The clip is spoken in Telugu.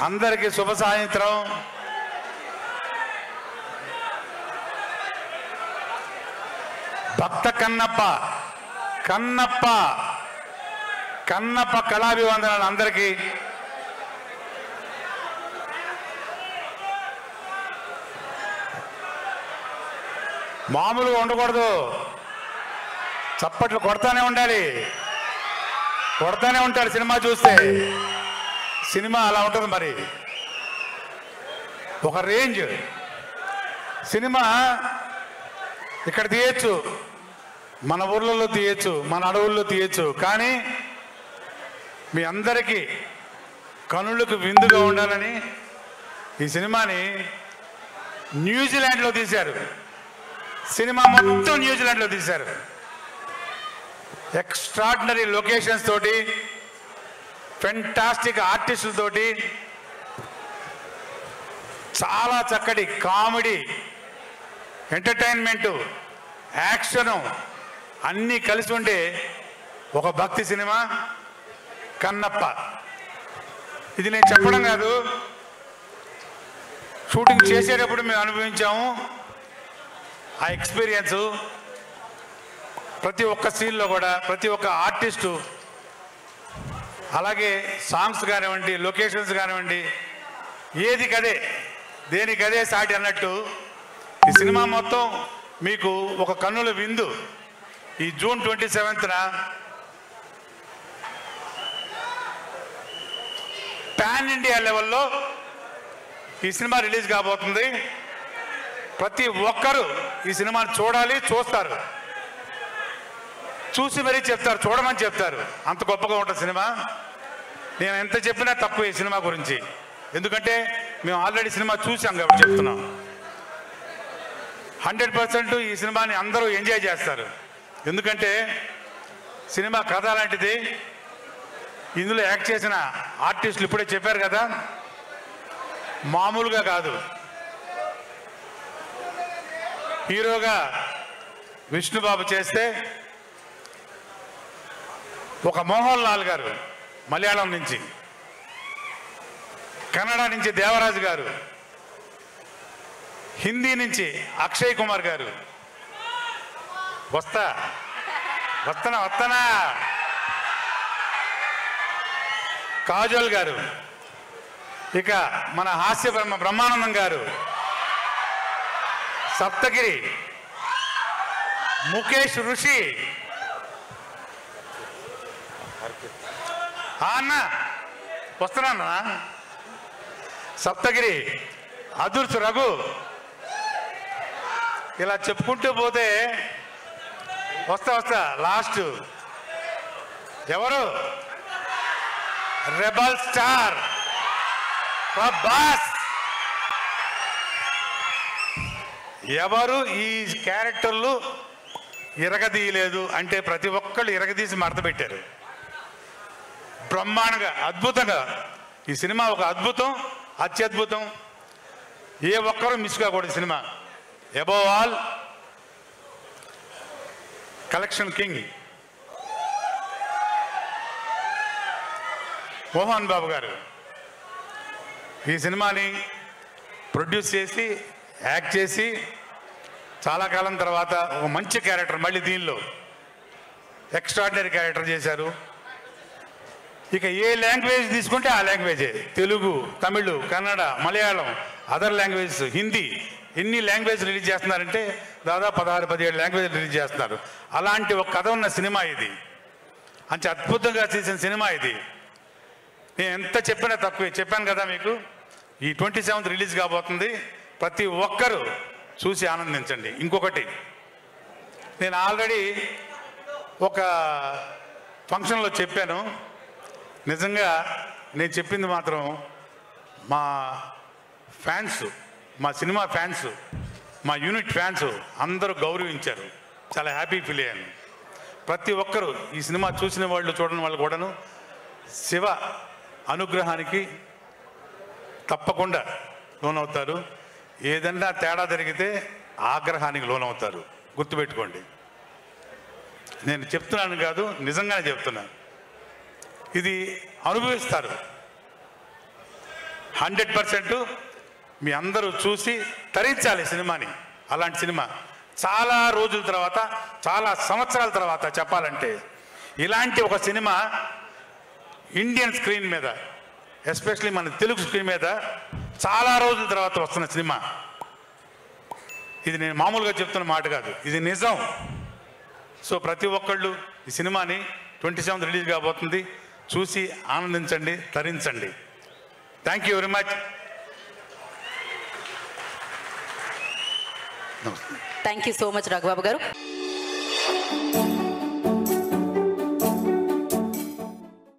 అందరికీ శుభ సాయంత్రం. భక్త కన్నప్ప కన్నప్ప కన్నప్ప కళాభివందనాలు అందరికీ. మామూలుగా ఉండకూడదు, చప్పట్లు కొడతానే ఉండాలి, కొడతానే ఉంటాడు. సినిమా చూస్తే సినిమా అలా ఉంటుంది. మరి ఒక రేంజ్ సినిమా ఇక్కడ తీయచ్చు, మన ఊర్లలో తీయచ్చు, మన అడవుల్లో తీయచ్చు. కానీ మీ అందరికీ కనులకు విందుగా ఉండాలని ఈ సినిమాని న్యూజిలాండ్లో తీశారు. సినిమా మొత్తం న్యూజిలాండ్లో తీశారు. ఎక్స్ట్రాడినరీ లొకేషన్స్ తోటి, ఫెంటాస్టిక్ ఆర్టిస్టులతోటి, చాలా చక్కటి కామెడీ, ఎంటర్టైన్మెంటు, యాక్షను అన్నీ కలిసి ఉండే ఒక భక్తి సినిమా కన్నప్ప. ఇది నేను చెప్పడం కాదు, షూటింగ్ చేసేటప్పుడు మేము అనుభవించాము. ఆ ఎక్స్పీరియన్సు ప్రతి ఒక్క సీన్లో కూడా ప్రతి ఒక్క ఆర్టిస్టు, అలాగే సాంగ్స్ కానివ్వండి, లొకేషన్స్ కానివ్వండి, ఏది కదే దేనికదే సాటి అన్నట్టు ఈ సినిమా మొత్తం మీకు ఒక కన్నుల విందు. ఈ జూన్ 27న పాన్ ఇండియా లెవెల్లో ఈ సినిమా రిలీజ్ కాబోతుంది. ప్రతి ఒక్కరూ ఈ సినిమాని చూడాలి, చూస్తారు, చూసి మరీ చెప్తారు, చూడమని చెప్తారు. అంత గొప్పగా ఉంటుంది సినిమా. నేను ఎంత చెప్పినా తక్కువ ఈ సినిమా గురించి, ఎందుకంటే మేము ఆల్రెడీ సినిమా చూసాం కాబట్టి చెప్తున్నాం. 100% ఈ సినిమాని అందరూ ఎంజాయ్ చేస్తారు. ఎందుకంటే సినిమా కథ లాంటిది. ఇందులో యాక్ట్ చేసిన ఆర్టిస్టులు ఇప్పుడే చెప్పారు కదా, మామూలుగా కాదు. హీరోగా విష్ణుబాబు చేస్తే, ఒక మోహన్ లాల్ గారు మలయాళం నుంచి, కన్నడ నుంచి దేవరాజు గారు, హిందీ నుంచి అక్షయ్ కుమార్ గారు, వస్తానా కాజోల్ గారు, ఇక మన హాస్య బ్రహ్మానందం గారు, సప్తగిరి, ముఖేష్ ఋషి, అన్న వస్తున్నా, సప్తగిరి, అదుర్స్ రఘు, ఇలా చెప్పుకుంటూ పోతే వస్తా లాస్ట్ ఎవరు, రెబల్ స్టార్ ప్రభాస్. ఎవరు ఈ క్యారెక్టర్లు ఇరగదీయలేదు అంటే ప్రతి ఒక్కళ్ళు ఇరగదీసి మడత పెట్టారు. బ్రహ్మాండంగా, అద్భుతంగా. ఈ సినిమా ఒక అద్భుతం, అత్యద్భుతం. ఏ ఒక్కరూ మిస్ కాకూడదు cinema. Above all collection king Mohan Babu గారు ఈ సినిమాని ప్రొడ్యూస్ చేసి, యాక్ట్ చేసి, చాలా కాలం తర్వాత ఒక మంచి క్యారెక్టర్ మళ్ళీ దీనిలో ఎక్స్ట్రాడినరీ క్యారెక్టర్ చేశారు. ఇక ఏ లాంగ్వేజ్ తీసుకుంటే ఆ లాంగ్వేజే, తెలుగు, తమిళ్, కన్నడ, మలయాళం, అదర్ లాంగ్వేజెస్, హిందీ, ఎన్ని లాంగ్వేజ్ రిలీజ్ చేస్తున్నారంటే దాదాపు 16-17 లాంగ్వేజ్ రిలీజ్ చేస్తున్నారు. అలాంటి ఒక కథ ఉన్న సినిమా ఇది. అంత అద్భుతంగా చేసిన సినిమా ఇది. నేను ఎంత చెప్పినా తక్కువే. చెప్పాను కదా మీకు, ఈ 27th రిలీజ్ కాబోతుంది. ప్రతి ఒక్కరూ చూసి ఆనందించండి. ఇంకొకటి, నేను ఆల్రెడీ ఒక ఫంక్షన్లో చెప్పాను. నిజంగా నేను చెప్పింది మాత్రం మా ఫ్యాన్స్, మా సినిమా ఫ్యాన్స్, మా యూనిట్ ఫ్యాన్స్ అందరూ గౌరవించారు. చాలా హ్యాపీ ఫీల్ అయ్యాను. ప్రతి ఒక్కరూ ఈ సినిమా చూసిన వాళ్ళు, చూడని వాళ్ళు కూడాను శివ అనుగ్రహానికి తప్పకుండా లోనవుతారు. ఏదన్నా తేడా జరిగితే ఆగ్రహానికి లోనవుతారు. గుర్తుపెట్టుకోండి. నేను చెప్తున్నాను కాదు, నిజంగానే చెప్తున్నాను. ఇది అనుభవిస్తారు. 100% మీ అందరూ చూసి తరించాలి సినిమాని. అలాంటి సినిమా చాలా రోజుల తర్వాత, చాలా సంవత్సరాల తర్వాత చెప్పాలంటే ఇలాంటి ఒక సినిమా ఇండియన్ స్క్రీన్ మీద, ఎస్పెషలీ మన తెలుగు స్క్రీన్ మీద చాలా రోజుల తర్వాత వస్తున్న సినిమా. ఇది నేను మామూలుగా చెప్తున్న మాట కాదు, ఇది నిజం. సో ప్రతి ఒక్కళ్ళు ఈ సినిమాని 27th రిలీజ్ కాబోతుంది, చూసి ఆనందించండి, తరించండి. Thank you very much. Thank you so much Raghubabu గారు.